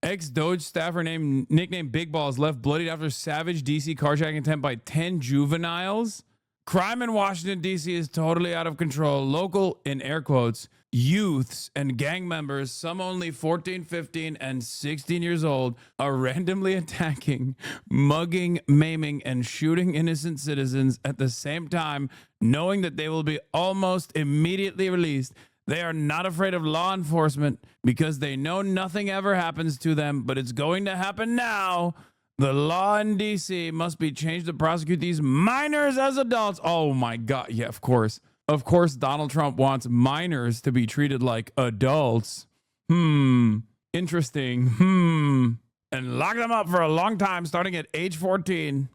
Ex-Doge staffer nicknamed Big Balls left bloodied after savage DC carjacking attempt by 10 juveniles. Crime in Washington, D.C. is totally out of control. Local, in air quotes, youths and gang members, some only 14, 15, and 16 years old, are randomly attacking, mugging, maiming, and shooting innocent citizens at the same time, knowing that they will be almost immediately released. They are not afraid of law enforcement because they know nothing ever happens to them, but it's going to happen now. The law in D.C. must be changed to prosecute these minors as adults. Oh my God. Yeah, of course. Of course, Donald Trump wants minors to be treated like adults. Interesting. And lock them up for a long time, starting at age 14.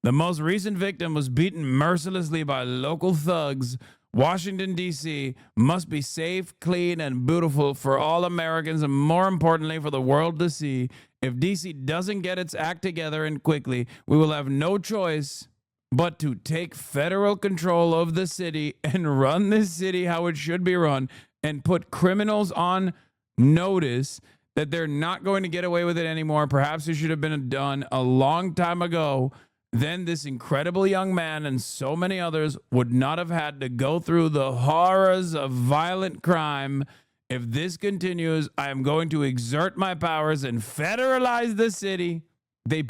The most recent victim was beaten mercilessly by local thugs. Washington, D.C. must be safe, clean, and beautiful for all Americans, and more importantly, for the world to see. If D.C. doesn't get its act together and quickly, we will have no choice but to take federal control of the city and run this city how it should be run and put criminals on notice that they're not going to get away with it anymore. Perhaps it should have been done a long time ago. Then this incredible young man and so many others would not have had to go through the horrors of violent crime. If this continues, I am going to exert my powers and federalize the city. They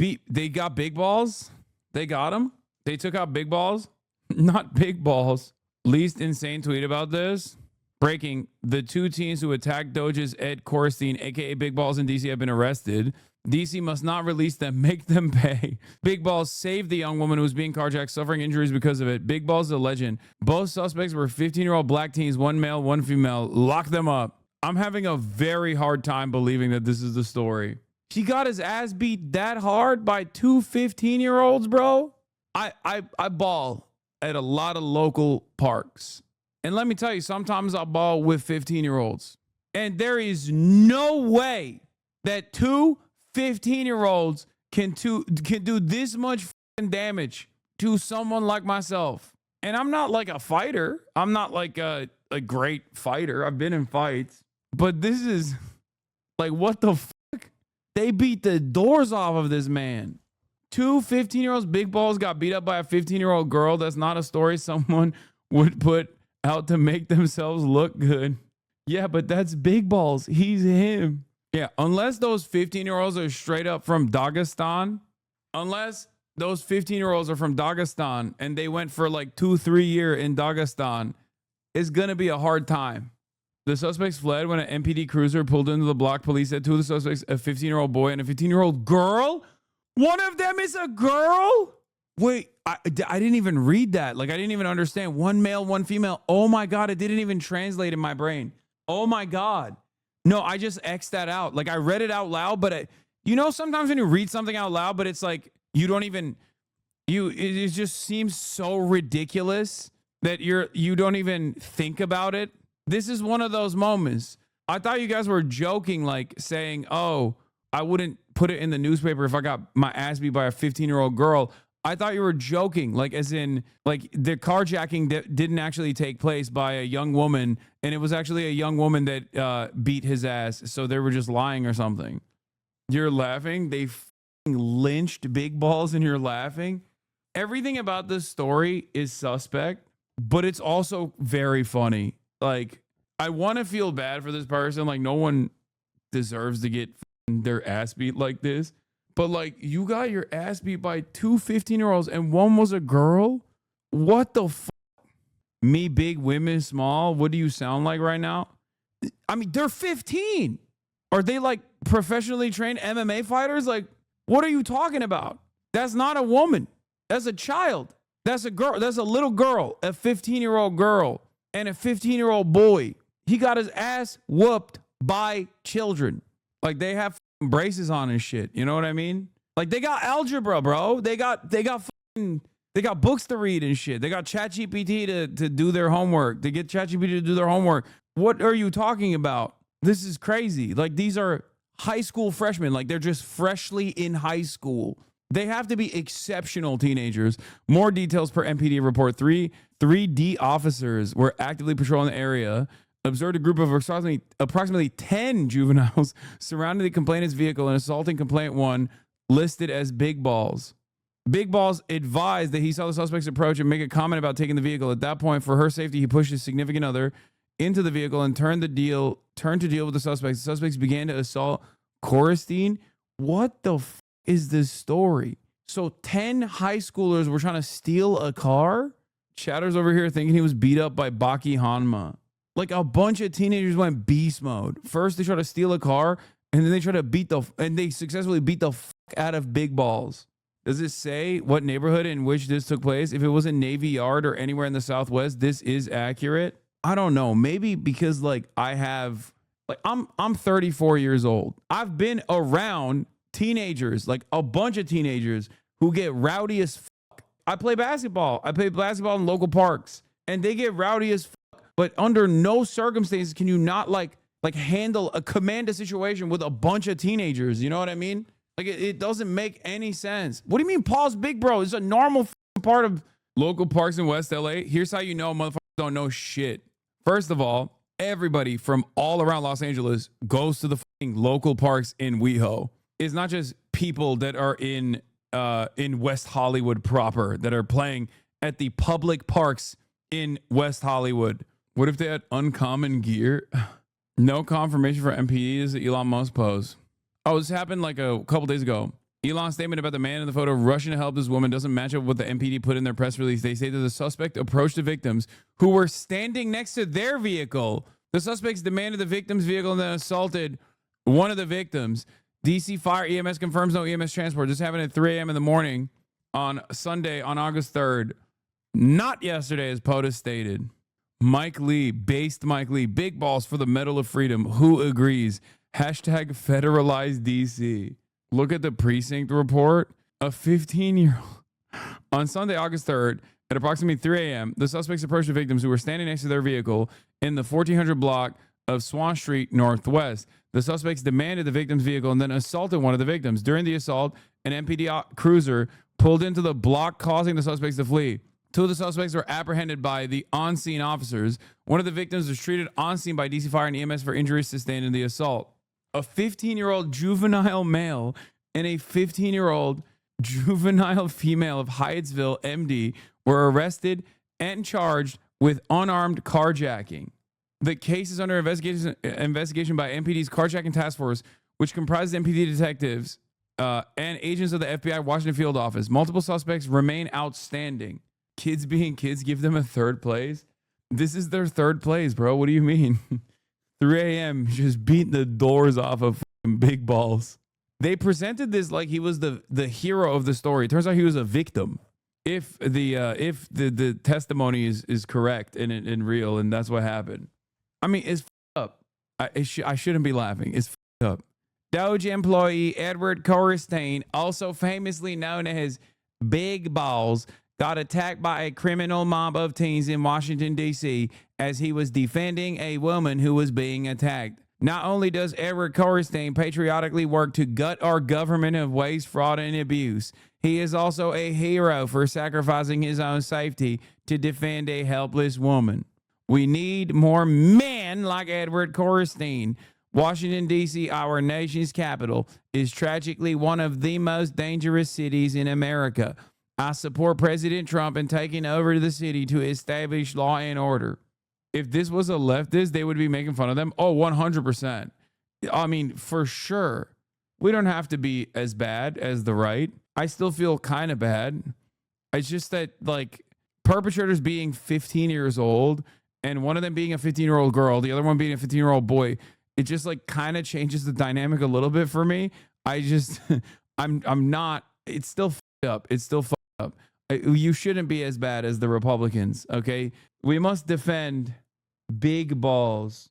got Big Balls. They got him. They took out Big Balls. Not Big Balls. Least insane tweet about this. Breaking: the two teens who attacked Doge's Ed Korstein, aka Big Balls in DC, have been arrested. DC must not release them, make them pay. Big Balls saved the young woman who was being carjacked, suffering injuries because of it. Big Balls is a legend. Both suspects were 15-year-old black teens, one male, one female. Lock them up. I'm having a very hard time believing that this is the story. She got his ass beat that hard by two 15-year-olds, bro. I ball at a lot of local parks. And let me tell you, sometimes I ball with 15-year-olds. And there is no way that two 15-year-olds can do this much damage to someone like myself. And I'm not like a fighter. I'm not like a great fighter. I've been in fights. But this is like, what the fuck? They beat the doors off of this man. Two 15-year-olds, Big Balls, got beat up by a 15-year-old girl. That's not a story someone would put out to make themselves look good. Yeah, but that's Big Balls. He's him. Yeah, unless those 15-year-olds are straight up from Dagestan, unless those 15-year-olds are from Dagestan and they went for like 2-3 years in Dagestan, it's going to be a hard time. The suspects fled when an MPD cruiser pulled into the block. Police said two of the suspects, a 15-year-old boy and a 15-year-old girl. One of them is a girl? Wait, I didn't even read that. Like, I didn't even understand. One male, one female. Oh my God, it didn't even translate in my brain. Oh my God. No, I just X'd that out. Like, I read it out loud, but sometimes when you read something out loud, but it's like, you don't even, it just seems so ridiculous that you don't even think about it. This is one of those moments. I thought you guys were joking, like saying, oh, I wouldn't put it in the newspaper if I got my ass beat by a 15-year-old girl. I thought you were joking, like as in like the carjacking didn't actually take place by a young woman, and it was actually a young woman that beat his ass. So they were just lying or something. You're laughing? They lynched Big Balls and you're laughing? Everything about this story is suspect, but it's also very funny. Like, I want to feel bad for this person. Like, no one deserves to get their ass beat like this. But like, you got your ass beat by two 15-year-olds and one was a girl? What the fuck? Me big, women small? What do you sound like right now? I mean, they're 15. Are they like professionally trained MMA fighters? Like, what are you talking about? That's not a woman. That's a child. That's a girl. That's a little girl, a 15-year-old girl and a 15-year-old boy. He got his ass whooped by children. Like, they have braces on and shit. You know what I mean? Like, they got algebra, bro. They got books to read and shit. They got ChatGPT to do their homework. They get ChatGPT to do their homework. What are you talking about? This is crazy. Like, these are high school freshmen. Like, they're just freshly in high school. They have to be exceptional teenagers. More details per MPD report. 3D officers were actively patrolling the area observed a group of approximately 10 juveniles surrounding the complainant's vehicle and assaulting complainant one, listed as Big Balls. Big Balls advised that he saw the suspects approach and make a comment about taking the vehicle. At that point, for her safety, he pushed his significant other into the vehicle and turned to deal with the suspects. The suspects began to assault Corstein. What the f is this story? So 10 high schoolers were trying to steal a car? Chatter's over here thinking he was beat up by Baki Hanma. Like a bunch of teenagers went beast mode. First, they try to steal a car, and then they try to they successfully beat the fuck out of Big Balls. Does it say what neighborhood in which this took place? If it was in Navy Yard or anywhere in the Southwest, this is accurate. I don't know. Maybe because like I'm 34 years old. I've been around teenagers, like a bunch of teenagers who get rowdy as fuck. I play basketball. I play basketball in local parks, and they get rowdy as fuck. But under no circumstances can you not like command a situation with a bunch of teenagers. You know what I mean? Like it doesn't make any sense. What do you mean pause big bro? It's a normal part of local parks in West LA. Here's how you know motherfuckers don't know shit. First of all, everybody from all around Los Angeles goes to the local parks in WeHo. It's not just people that are in West Hollywood proper that are playing at the public parks in West Hollywood. What if they had uncommon gear? No confirmation for MPDs that Elon Musk posed. Oh, this happened like a couple days ago. Elon's statement about the man in the photo rushing to help this woman doesn't match up with what the MPD put in their press release. They say that the suspect approached the victims who were standing next to their vehicle. The suspects demanded the victim's vehicle and then assaulted one of the victims. DC Fire EMS confirms no EMS transport. This happened at 3 a.m. in the morning on Sunday on August 3rd. Not yesterday, as POTUS stated. Mike Lee, based Mike Lee, Big Balls for the Medal of Freedom. Who agrees? Hashtag federalize DC. Look at the precinct report. A 15-year-old. On Sunday, August 3rd, at approximately 3 a.m., the suspects approached the victims who were standing next to their vehicle in the 1400 block of Swan Street Northwest. The suspects demanded the victim's vehicle and then assaulted one of the victims. During the assault, an MPD cruiser pulled into the block, causing the suspects to flee. Two of the suspects were apprehended by the on-scene officers. One of the victims was treated on-scene by DC Fire and EMS for injuries sustained in the assault. A 15-year-old juvenile male and a 15-year-old juvenile female of Hyattsville, MD, were arrested and charged with unarmed carjacking. The case is under investigation by MPD's Carjacking Task Force, which comprises MPD detectives and agents of the FBI Washington Field Office. Multiple suspects remain outstanding. Kids being kids, give them a third place. This is their third place, bro. What do you mean? 3 a.m. just beating the doors off of Big Balls. They presented this like he was the hero of the story. It turns out he was a victim. If the testimony is correct and real, and that's what happened. I mean, it's up. I shouldn't be laughing. It's up. Doge employee Edward Corstein, also famously known as Big Balls, got attacked by a criminal mob of teens in Washington, D.C. as he was defending a woman who was being attacked. Not only does Edward Corstein patriotically work to gut our government of waste, fraud, and abuse, he is also a hero for sacrificing his own safety to defend a helpless woman. We need more men like Edward Corstein. Washington, D.C., our nation's capital, is tragically one of the most dangerous cities in America. I support President Trump in taking over the city to establish law and order. If this was a leftist, they would be making fun of them. Oh, 100%. I mean, for sure. We don't have to be as bad as the right. I still feel kind of bad. It's just that, like, perpetrators being 15 years old and one of them being a 15-year-old girl, the other one being a 15-year-old boy, it just, like, kind of changes the dynamic a little bit for me. I just, I'm not, it's still fucked up. It's still fucked up. You shouldn't be as bad as the Republicans, okay? We must defend Big Balls.